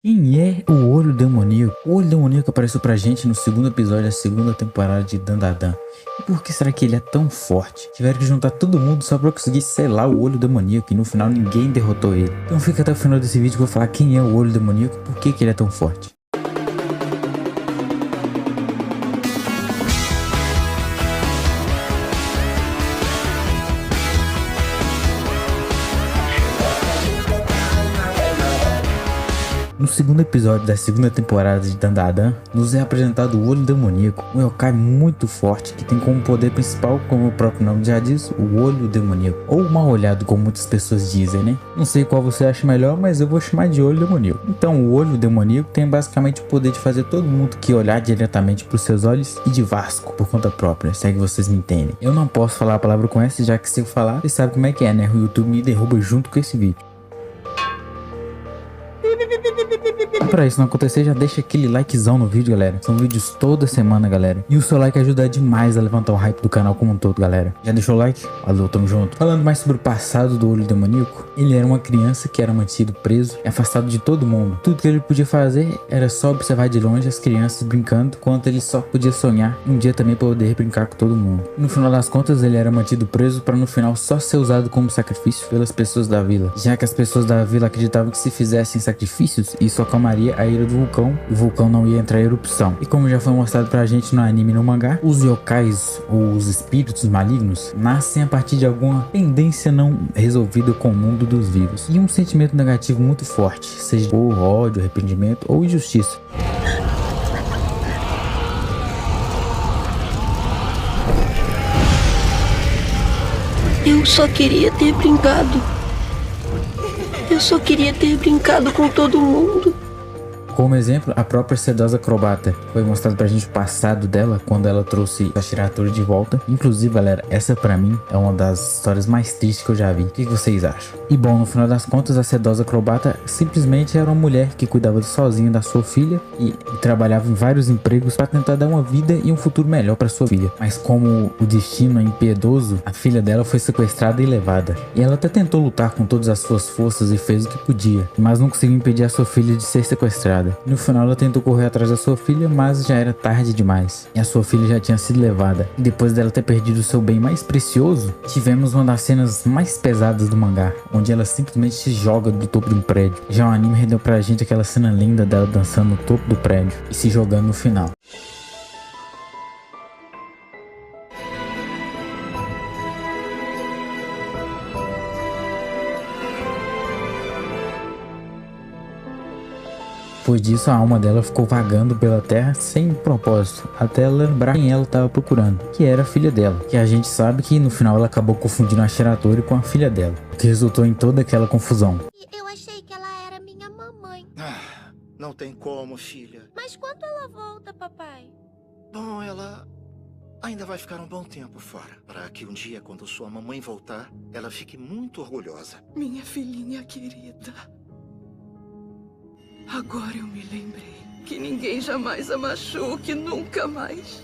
Quem é o Olho Demoníaco? O Olho Demoníaco apareceu pra gente no segundo episódio da segunda temporada de Dandadan. E por que será que ele é tão forte? Tiveram que juntar todo mundo só pra conseguir selar o Olho Demoníaco e no final ninguém derrotou ele. Então fica até o final desse vídeo que eu vou falar quem é o Olho Demoníaco e por que ele é tão forte. No segundo episódio da segunda temporada de Dandadan, nos é apresentado o Olho Demoníaco, um yokai muito forte que tem como poder principal, como o próprio nome já diz, o Olho Demoníaco, ou Mal Olhado, como muitas pessoas dizem, né? Não sei qual você acha melhor, mas eu vou chamar de Olho Demoníaco. Então, o Olho Demoníaco tem basicamente o poder de fazer todo mundo que olhar diretamente para os seus olhos e de Vasco por conta própria, se é que vocês me entendem. Eu não posso falar a palavra com essa, já que se eu falar, você sabe como é que é, né? O YouTube me derruba junto com esse vídeo. Pra isso não acontecer, já deixa aquele likezão no vídeo, galera. São vídeos toda semana, galera. E o seu like ajuda demais a levantar o hype do canal como um todo, galera. Já deixou o like? Alô, tamo junto. Falando mais sobre o passado do Olho Demoníaco, ele era uma criança que era mantido preso e afastado de todo mundo. Tudo que ele podia fazer era só observar de longe as crianças brincando, enquanto ele só podia sonhar e um dia também poder brincar com todo mundo. E no final das contas, ele era mantido preso para no final só ser usado como sacrifício pelas pessoas da vila, já que as pessoas da vila acreditavam que se fizessem sacrifícios, isso acalmaria a ira do vulcão e o vulcão não ia entrar em erupção. E como já foi mostrado pra gente no anime e no mangá, os yokais ou os espíritos malignos nascem a partir de alguma pendência não resolvida com o mundo dos vivos e um sentimento negativo muito forte, seja por ódio, arrependimento ou injustiça. Eu só queria ter brincado. Eu só queria ter brincado com todo mundo. Como exemplo, a própria sedosa acrobata. Foi mostrado pra gente o passado dela quando ela trouxe a Shiratori de volta. Inclusive, galera, essa pra mim é uma das histórias mais tristes que eu já vi. O que vocês acham? E bom, no final das contas, a sedosa acrobata simplesmente era uma mulher que cuidava sozinha da sua filha e trabalhava em vários empregos para tentar dar uma vida e um futuro melhor para sua filha. Mas como o destino é impiedoso, a filha dela foi sequestrada e levada. E ela até tentou lutar com todas as suas forças e fez o que podia, mas não conseguiu impedir a sua filha de ser sequestrada. No final ela tentou correr atrás da sua filha, mas já era tarde demais e a sua filha já tinha sido levada. E depois dela ter perdido o seu bem mais precioso, tivemos uma das cenas mais pesadas do mangá, onde ela simplesmente se joga do topo de um prédio. Já o anime rendeu pra gente aquela cena linda dela dançando no topo do prédio e se jogando no final. Depois disso, a alma dela ficou vagando pela terra sem propósito, até ela lembrar quem ela estava procurando, que era a filha dela, que a gente sabe que no final ela acabou confundindo a Shiratori com a filha dela, o que resultou em toda aquela confusão. Eu achei que ela era minha mamãe. Não tem como, filha. Mas quando ela volta, papai? Bom, ela ainda vai ficar um bom tempo fora, para que um dia, quando sua mamãe voltar, ela fique muito orgulhosa. Minha filhinha querida. Agora eu me lembrei que ninguém jamais a machuque, nunca mais.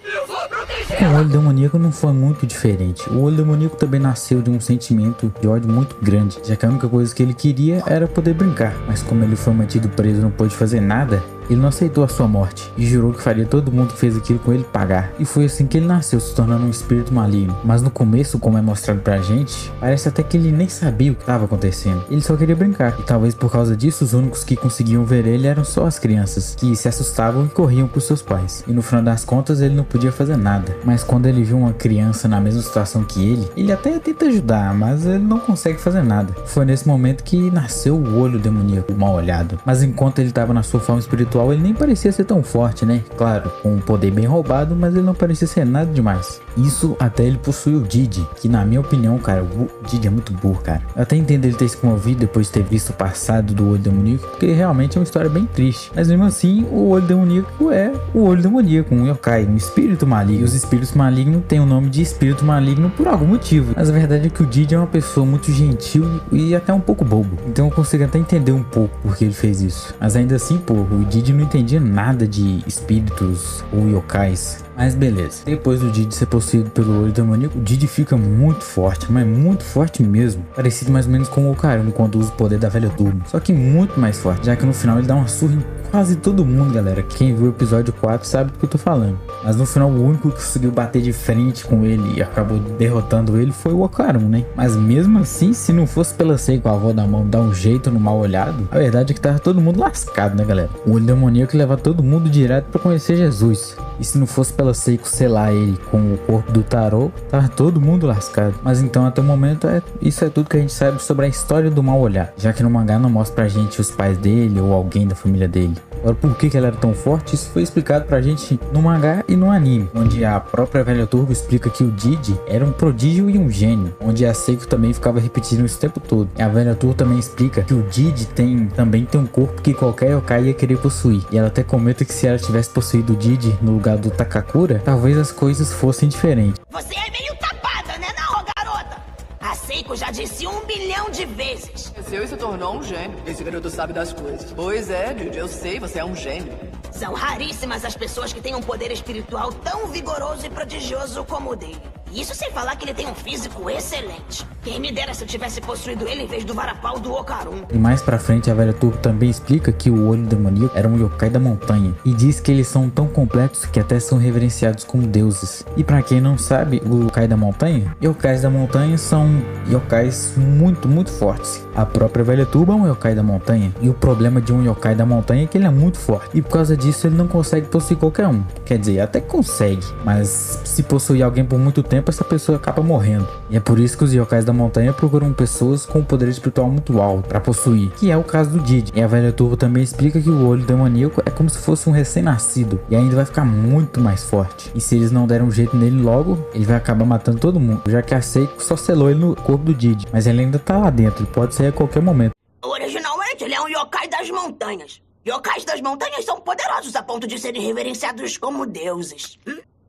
Eu vou proteger! Com o Olho Demoníaco não foi muito diferente. O Olho Demoníaco também nasceu de um sentimento de ódio muito grande, já que a única coisa que ele queria era poder brincar. Mas como ele foi mantido preso e não pôde fazer nada, ele não aceitou a sua morte e jurou que faria todo mundo que fez aquilo com ele pagar. E foi assim que ele nasceu, se tornando um espírito maligno. Mas no começo, como é mostrado pra gente, parece até que ele nem sabia o que estava acontecendo. Ele só queria brincar. E talvez por causa disso, os únicos que conseguiam ver ele eram só as crianças, que se assustavam e corriam pros seus pais. E no final das contas, ele não podia fazer nada. Mas quando ele viu uma criança na mesma situação que ele até tenta ajudar, mas ele não consegue fazer nada. Foi nesse momento que nasceu o Olho Demoníaco, o Mal Olhado. Mas enquanto ele estava na sua forma espiritual, ele nem parecia ser tão forte, né? Claro, com um poder bem roubado, mas ele não parecia ser nada demais. Isso até ele possuiu o Didi, que na minha opinião, cara, o Didi é muito burro, cara. Eu até entendo ele ter se comovido depois de ter visto o passado do Olho Demoníaco, porque realmente é uma história bem triste. Mas mesmo assim, o Olho Demoníaco é o Olho Demoníaco, um yokai, um espírito maligno. E os espíritos malignos têm o nome de espírito maligno por algum motivo. Mas a verdade é que o Didi é uma pessoa muito gentil e até um pouco bobo. Então eu consigo até entender um pouco porque ele fez isso. Mas ainda assim, pô, o Didi Didi não entendia nada de espíritos ou yokais. Mas beleza, depois do Didi ser possuído pelo olho demoníaco, o Didi fica muito forte, mas muito forte mesmo. Parecido mais ou menos com o Ocarina quando usa o poder da velha turma. Só que muito mais forte, já que no final ele dá uma surra em quase todo mundo, galera. Quem viu o episódio 4 sabe do que eu tô falando. Mas no final o único que conseguiu bater de frente com ele e acabou derrotando ele foi o Ocarina, né? Mas mesmo assim, se não fosse pela Seiko, a avó da mão, dar um jeito no mal olhado, a verdade é que tava todo mundo lascado, né, galera? O olho demoníaco leva todo mundo direto pra conhecer Jesus. E se não fosse pela Seiko selar ele com o corpo do Tarô, tava todo mundo lascado. Mas então até o momento isso é tudo que a gente sabe sobre a história do mal olhar, já que no mangá não mostra pra gente os pais dele ou alguém da família dele. Agora, por que ela era tão forte? Isso foi explicado pra gente no mangá e no anime, onde a própria velha Turbo explica que o Didi era um prodígio e um gênio, onde a Seiko também ficava repetindo isso o tempo todo. E a velha Turbo também explica que o Didi também tem um corpo que qualquer yokai ia querer possuir. E ela até comenta que se ela tivesse possuído o Didi no lugar do Takakura, talvez as coisas fossem diferentes. Você é meio tapada, né não, garota? A Seiko já disse 1 bilhão de vezes. Cresceu e se tornou um gênio. Esse garoto sabe das coisas. Pois é, Didi, eu sei, você é um gênio. São raríssimas as pessoas que têm um poder espiritual tão vigoroso e prodigioso como o dele. Isso sem falar que ele tem um físico excelente. Quem me dera se eu tivesse possuído ele em vez do varapau do Ocarun. E mais pra frente a velha Turbo também explica que o olho demoníaco era um yokai da montanha. E diz que eles são tão completos que até são reverenciados como deuses. E pra quem não sabe, o yokai da montanha, yokais da montanha são yokais muito fortes. A própria velha Turbo é um yokai da montanha. E o problema de um yokai da montanha é que ele é muito forte. E por causa disso ele não consegue possuir qualquer um. Quer dizer, até consegue, mas se possuir alguém por muito tempo, essa pessoa acaba morrendo. E é por isso que os yokais da montanha procuram pessoas com um poder espiritual muito alto para possuir, que é o caso do Didi. E a velha Turbo também explica que o olho demoníaco é como se fosse um recém-nascido e ainda vai ficar muito mais forte. E se eles não derem um jeito nele logo, ele vai acabar matando todo mundo, já que a Seiko só selou ele no corpo do Didi, mas ele ainda tá lá dentro, ele pode sair a qualquer momento. Originalmente ele é um yokai das montanhas. Yokais das montanhas são poderosos a ponto de serem reverenciados como deuses.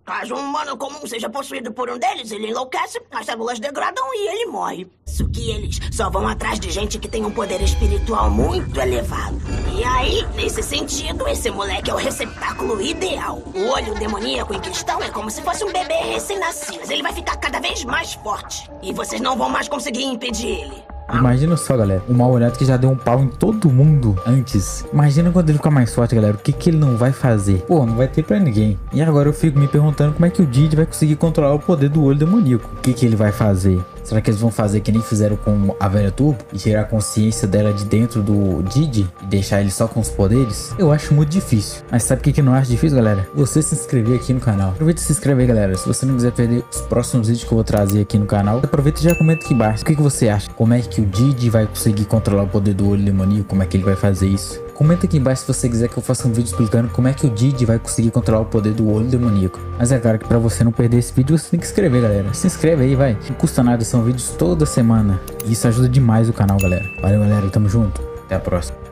Caso um humano comum seja possuído por um deles, ele enlouquece, as células degradam e ele morre. Isso que eles só vão atrás de gente que tem um poder espiritual muito elevado. E aí, nesse sentido, esse moleque é o receptáculo ideal. O olho demoníaco em questão é como se fosse um bebê recém-nascido. Mas ele vai ficar cada vez mais forte. E vocês não vão mais conseguir impedir ele. Imagina só, galera, o mal olhado que já deu um pau em todo mundo antes. Imagina quando ele ficar mais forte, galera, o que ele não vai fazer? Pô, não vai ter pra ninguém. E agora eu fico me perguntando como é que o Didi vai conseguir controlar o poder do olho demoníaco. O que ele vai fazer? Será que eles vão fazer que nem fizeram com a velha Turbo e tirar a consciência dela de dentro do Didi e deixar ele só com os poderes? Eu acho muito difícil. Mas sabe o que eu não acho difícil, galera? Você se inscrever aqui no canal. Aproveita e se inscreve aí, galera. Se você não quiser perder os próximos vídeos que eu vou trazer aqui no canal, aproveita e já comenta aqui embaixo. O que você acha? Como é que o Didi vai conseguir controlar o poder do olho demoníaco? Como é que ele vai fazer isso? Comenta aqui embaixo se você quiser que eu faça um vídeo explicando como é que o Didi vai conseguir controlar o poder do olho demoníaco. Mas é claro que pra você não perder esse vídeo, você tem que se inscrever, galera. Se inscreve aí, vai. Não custa nada, são vídeos toda semana. E isso ajuda demais o canal, galera. Valeu, galera. Tamo junto. Até a próxima.